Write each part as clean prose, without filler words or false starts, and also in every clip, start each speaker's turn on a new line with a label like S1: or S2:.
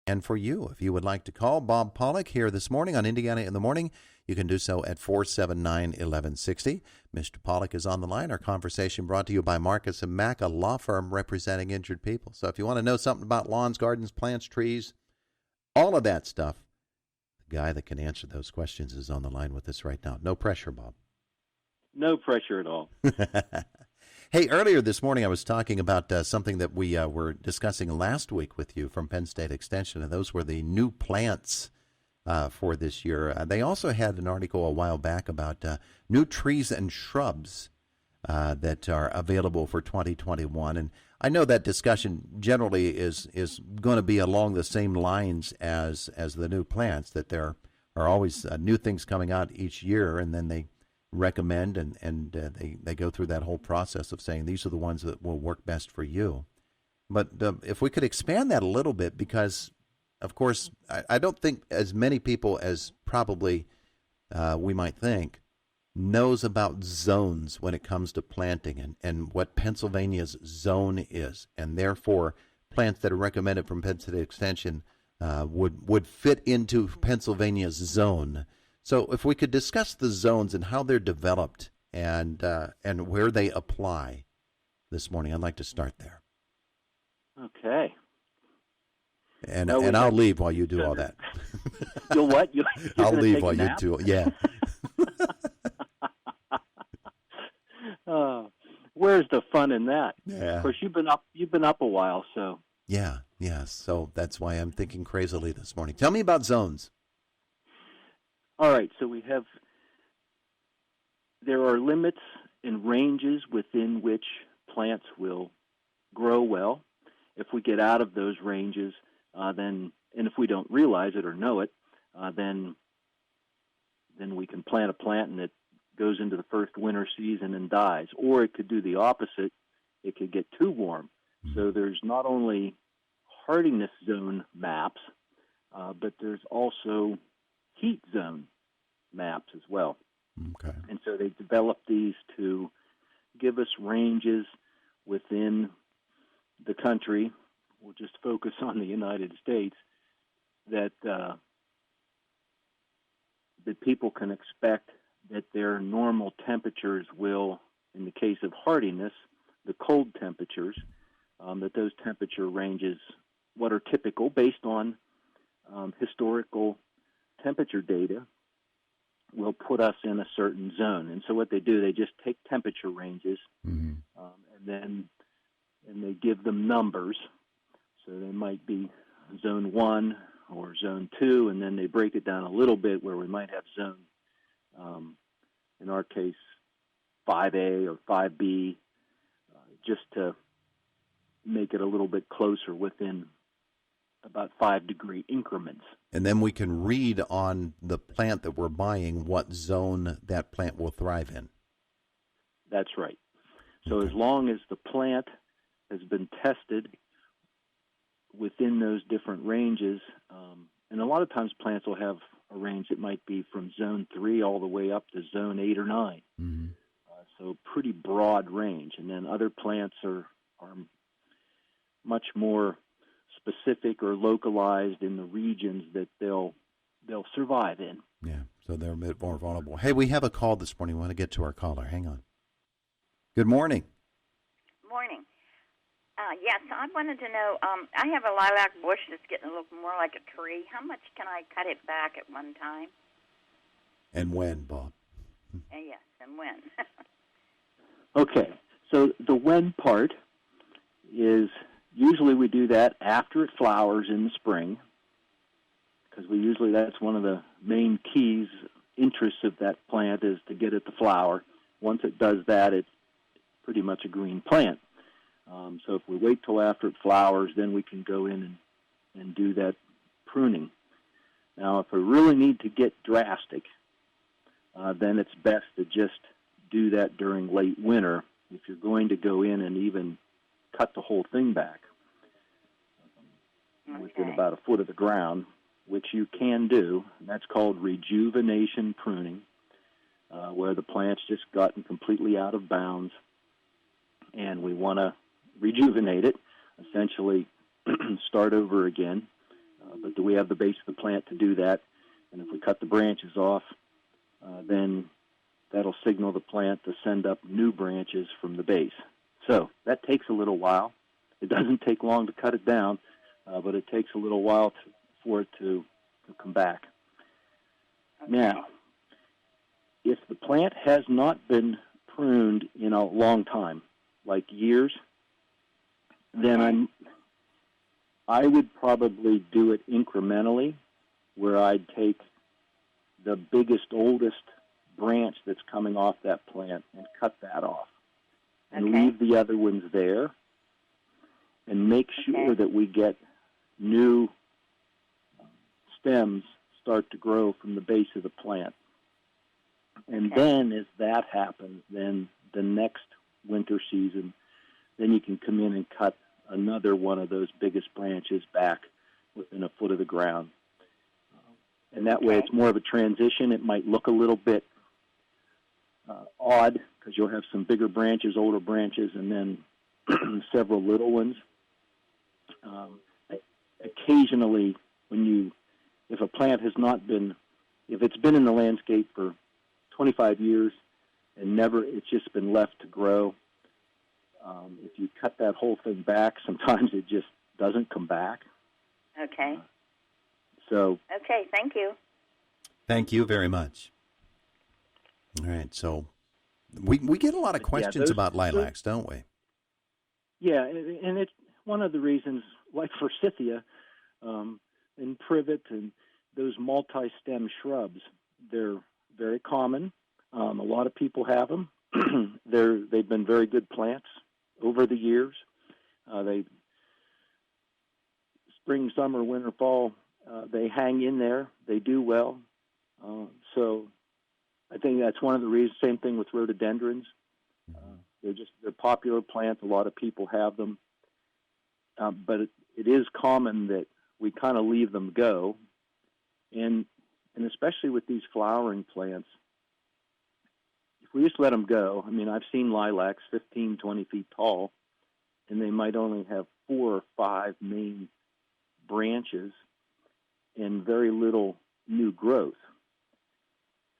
S1: And for you, if you would like to call Bob Pollock here this morning on Indiana in the Morning, you can do so at 479-1160. Mr. Pollock is on the line. Our conversation brought to you by Marcus & Mack, a law firm representing injured people. So if you want to know something about lawns, gardens, plants, trees, all of that stuff, the guy that can answer those questions is on the line with us right now. No pressure, Bob.
S2: No pressure at all.
S1: Hey, earlier this morning I was talking about something that we were discussing last week with you from Penn State Extension, and those were the new plants for this year. They also had an article a while back about new trees and shrubs that are available for 2021. And I know that discussion generally is going to be along the same lines as the new plants, that there are always new things coming out each year, and then they recommend and they go through that whole process of saying these are the ones that will work best for you. But if we could expand that a little bit, because of course I don't think as many people as probably we might think knows about zones when it comes to planting and what Pennsylvania's zone is, and therefore plants that are recommended from Penn State Extension would fit into Pennsylvania's zone. So if we could discuss the zones and how they're developed and where they apply this morning, I'd like to start there.
S2: Okay.
S1: And I'll leave while you do all that.
S2: You'll what?
S1: I'll leave while you do it. Yeah.
S2: Where's the fun in that?
S1: Yeah.
S2: Of course, you've been up a while, so.
S1: Yeah. So that's why I'm thinking crazily this morning. Tell me about zones.
S2: All right, so there are limits and ranges within which plants will grow well. If we get out of those ranges, and if we don't realize it or know it, then we can plant a plant and it goes into the first winter season and dies. Or it could do the opposite. It could get too warm. So there's not only hardiness zone maps, but there's also heat zone maps as well.
S1: Okay.
S2: And so they developed these to give us ranges within the country. We'll just focus on the United States, that people can expect that their normal temperatures will, in the case of hardiness, the cold temperatures, that those temperature ranges, what are typical based on historical temperature data, will put us in a certain zone. And so what they do, they just take temperature ranges, and they give them numbers. So they might be zone 1 or zone 2, and then they break it down a little bit where we might have zone, in our case, 5A or 5B, just to make it a little bit closer within about 5-degree increments.
S1: And then we can read on the plant that we're buying what zone that plant will thrive in.
S2: That's right. So as long as the plant has been tested within those different ranges, and a lot of times plants will have a range that might be from zone 3 all the way up to zone 8 or 9.
S1: Mm-hmm.
S2: So pretty broad range. And then other plants are much more specific or localized in the regions that they'll survive in.
S1: Yeah, so they're a bit more vulnerable. Hey, we have a call this morning. We want to get to our caller. Hang on. Good morning.
S3: Morning. Yes, I wanted to know, I have a lilac bush that's getting a little more like a tree. How much can I cut it back at one time?
S1: And when, Bob?
S3: Yes, and when?
S2: Okay, so the when part is usually we do that after it flowers in the spring, because that's one of the main keys, interests of that plant is to get it to flower. Once it does that, it's pretty much a green plant. So if we wait till after it flowers, then we can go in and do that pruning. Now, if we really need to get drastic, then it's best to just do that during late winter. If you're going to go in and even cut the whole thing back within about a foot of the ground, which you can do, and that's called rejuvenation pruning, where the plant's just gotten completely out of bounds, and we want to rejuvenate it, essentially start over again. we have the base of the plant to do that. And if we cut the branches off, then that'll signal the plant to send up new branches from the base. So that takes a little while. It doesn't take long to cut it down, but it takes a little while for it to come back.
S3: Okay.
S2: Now, if the plant has not been pruned in a long time, like years, then I would probably do it incrementally, where I'd take the biggest, oldest branch that's coming off that plant and cut that off, and leave the other ones there, and make sure that we get new stems start to grow from the base of the plant. And then as that happens, then the next winter season, then you can come in and cut another one of those biggest branches back within a foot of the ground. And that way it's more of a transition. It might look a little bit odd because you'll have some bigger branches, older branches, and then several little ones. Occasionally, if a plant has not been, if it's been in the landscape for 25 years and it's just been left to grow, if you cut that whole thing back, sometimes it just doesn't come back.
S3: Okay.
S2: Okay,
S3: thank you.
S1: Thank you very much. All right, so we get a lot of questions about lilacs, don't we?
S2: Yeah, and it's one of the reasons, like forsythia and privet and those multi-stem shrubs, they're very common. A lot of people have them. They've been very good plants over the years. Spring, summer, winter, fall, they hang in there. They do well. So I think that's one of the reasons. Same thing with rhododendrons. They're popular plants. A lot of people have them. But it is common that we kind of leave them go. And especially with these flowering plants, if we just let them go, I mean, I've seen lilacs 15, 20 feet tall, and they might only have 4 or 5 main branches and very little new growth.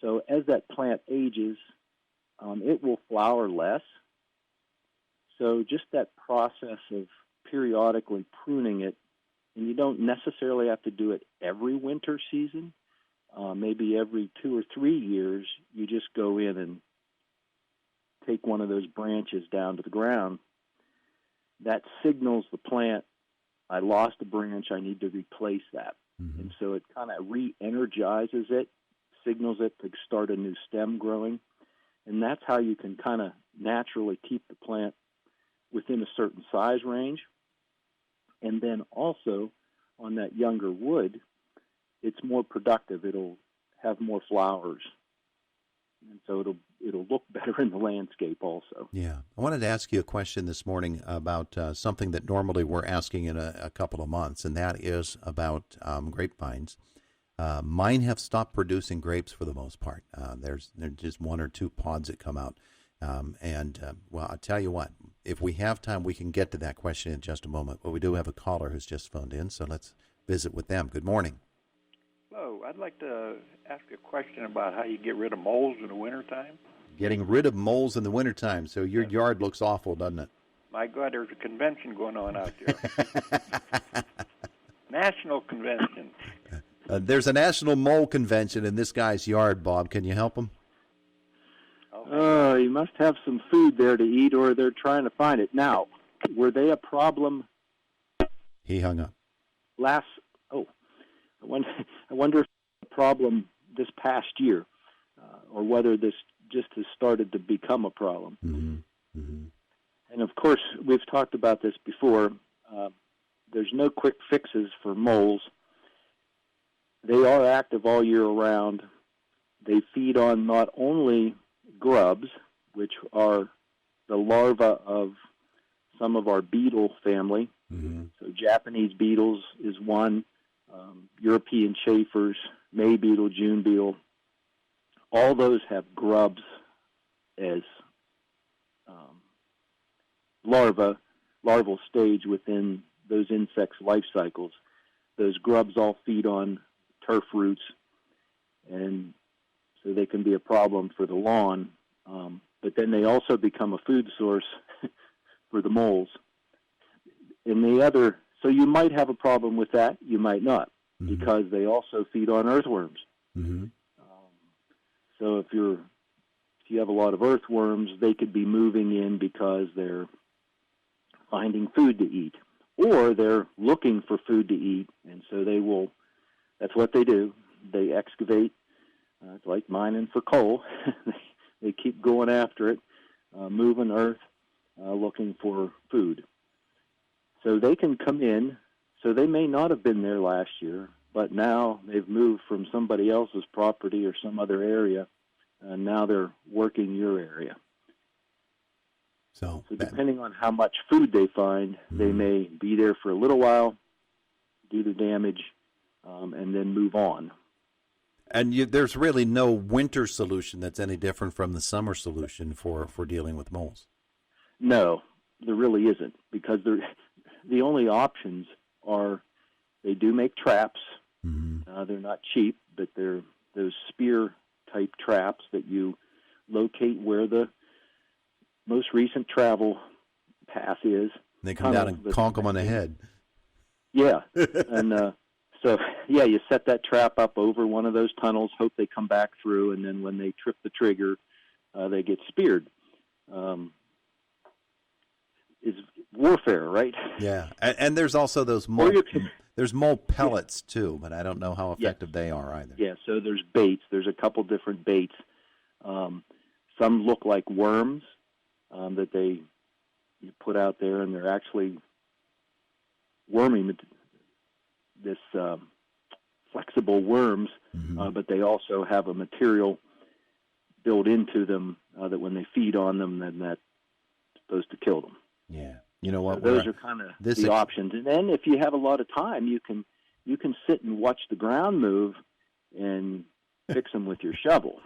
S2: So as that plant ages, it will flower less. So just that process of periodically pruning it, and you don't necessarily have to do it every winter season. Maybe every 2 or 3 years, you just go in and take one of those branches down to the ground. That signals the plant, I lost a branch, I need to replace that. Mm-hmm. And so it kind of re-energizes it, signals it to start a new stem growing. And that's how you can kind of naturally keep the plant within a certain size range. And then also on that younger wood, it's more productive. It'll have more flowers. And so it'll look better in the landscape also.
S1: Yeah. I wanted to ask you a question this morning about something that normally we're asking in a couple of months, and that is about grapevines. Mine have stopped producing grapes for the most part. There's just 1 or 2 pods that come out. Well, I'll tell you what, if we have time, we can get to that question in just a moment. But we do have a caller who's just phoned in, so let's visit with them. Good morning.
S4: Hello. I'd like to ask a question about how you get rid of moles in the wintertime.
S1: Getting rid of moles in the wintertime, so your yard looks awful, doesn't it?
S4: My God, there's a convention going on out there. National convention.
S1: There's a national mole convention in this guy's yard, Bob. Can you help him?
S2: You must have some food there to eat, or they're trying to find it. Now, were they a problem?
S1: He hung up.
S2: I wonder if it's a problem this past year, or whether this just has started to become a problem.
S1: Mm-hmm. Mm-hmm.
S2: And of course, we've talked about this before. There's no quick fixes for moles. They are active all year round. They feed on not only grubs, which are the larvae of some of our beetle family. Mm-hmm. So Japanese beetles is one, European chafers, May beetle, June beetle. All those have grubs as larval stage within those insects' life cycles. those grubs all feed on turf roots, and so they can be a problem for the lawn. But then they also become a food source for the moles. So you might have a problem with that. You might not, because they also feed on earthworms.
S1: Mm-hmm.
S2: So if you have a lot of earthworms, they could be moving in because they're finding food to eat, or they're looking for food to eat, and so they will. That's what they do. They excavate. It's like mining for coal. They keep going after it, moving earth, looking for food. So they can come in. So they may not have been there last year, but now they've moved from somebody else's property or some other area, and now they're working your area. So depending on how much food they find, they may be there for a little while, do the damage, and then move on.
S1: And there's really no winter solution that's any different from the summer solution for dealing with moles.
S2: No, there really isn't, because the only options are they do make traps. They're not cheap, but they're those spear-type traps that you locate where the most recent travel path is.
S1: They come down and conk them on the head.
S2: Yeah, and you set that trap up over one of those tunnels, hope they come back through, and then when they trip the trigger, they get speared. It's warfare, right?
S1: Yeah, and there's also those there's mole pellets too, but I don't know how effective they are either.
S2: Yeah, so there's baits. There's a couple different baits. Some look like worms that you put out there, and they're actually worming this flexible worms, but they also have a material built into them that when they feed on them, then that's supposed to kill them.
S1: Yeah, you know what?
S2: So those are kind of the options. And then if you have a lot of time, you can sit and watch the ground move and fix them with your shovel.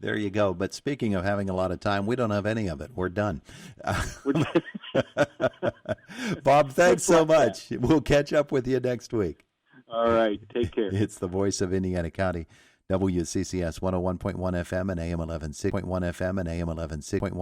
S1: There you go. But speaking of having a lot of time, we don't have any of it. We're done. Bob, thanks so much. We'll catch up with you next week.
S2: All right. Take care.
S1: It's the voice of Indiana County, WCCS 101.1 FM and AM 11.6.1 FM and AM 11.6.1.